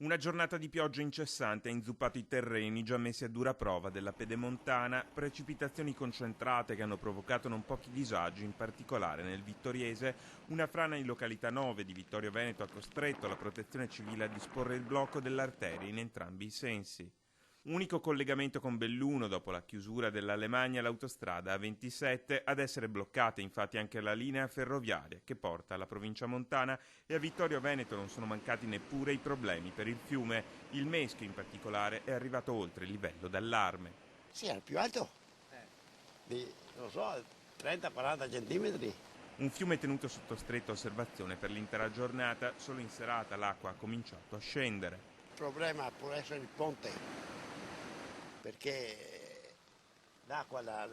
Una giornata di pioggia incessante ha inzuppato i terreni già messi a dura prova della Pedemontana, precipitazioni concentrate che hanno provocato non pochi disagi, in particolare nel Vittoriese. Una frana in località 9 di Vittorio Veneto ha costretto la Protezione Civile a disporre il blocco dell'arteria in entrambi i sensi. Unico collegamento con Belluno dopo la chiusura dell'Alemagna, l'autostrada A27, ad essere bloccata infatti anche la linea ferroviaria che porta alla provincia montana, e a Vittorio Veneto non sono mancati neppure i problemi per il fiume. Il Meschio in particolare è arrivato oltre il livello d'allarme. Sì, è il più alto di, non so, 30-40 centimetri. Un fiume tenuto sotto stretta osservazione per l'intera giornata. Solo in serata l'acqua ha cominciato a scendere. Il problema può essere il ponte, perché l'acqua la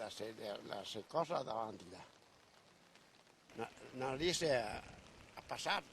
cosa davanti là. Non riesce a passare,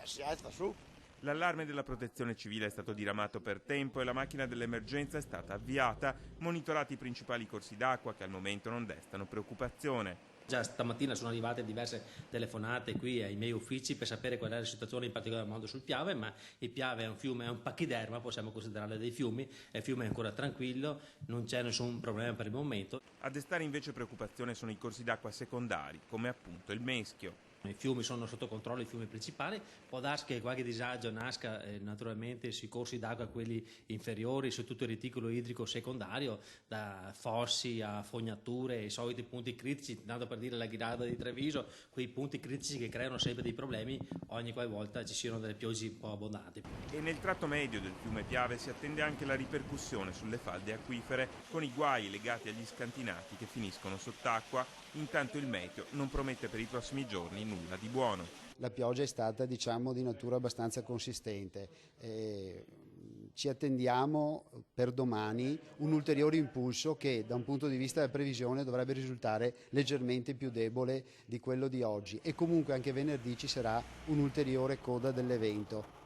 si alza su. L'allarme della Protezione Civile è stato diramato per tempo e la macchina dell'emergenza è stata avviata, monitorati i principali corsi d'acqua che al momento non destano preoccupazione. Già stamattina sono arrivate diverse telefonate qui ai miei uffici per sapere qual è la situazione, in particolar modo sul Piave, ma il Piave è un fiume, è un pachiderma, possiamo considerarlo dei fiumi, il fiume è ancora tranquillo, non c'è nessun problema per il momento. A destare invece preoccupazione sono i corsi d'acqua secondari, come appunto il Meschio. I fiumi sono sotto controllo, i fiumi principali, può darsi che qualche disagio nasca naturalmente sui corsi d'acqua, quelli inferiori, su tutto il reticolo idrico secondario, da fossi a fognature, i soliti punti critici, tanto per dire la Ghilarda di Treviso, quei punti critici che creano sempre dei problemi ogni qualvolta ci siano delle piogge un po' abbondanti. E nel tratto medio del fiume Piave si attende anche la ripercussione sulle falde acquifere, con i guai legati agli scantinati che finiscono sott'acqua. Intanto il meteo non promette per i prossimi giorni nulla di buono. La pioggia è stata, di natura abbastanza consistente. Ci attendiamo per domani un ulteriore impulso che da un punto di vista della previsione dovrebbe risultare leggermente più debole di quello di oggi, e comunque anche venerdì ci sarà un'ulteriore coda dell'evento.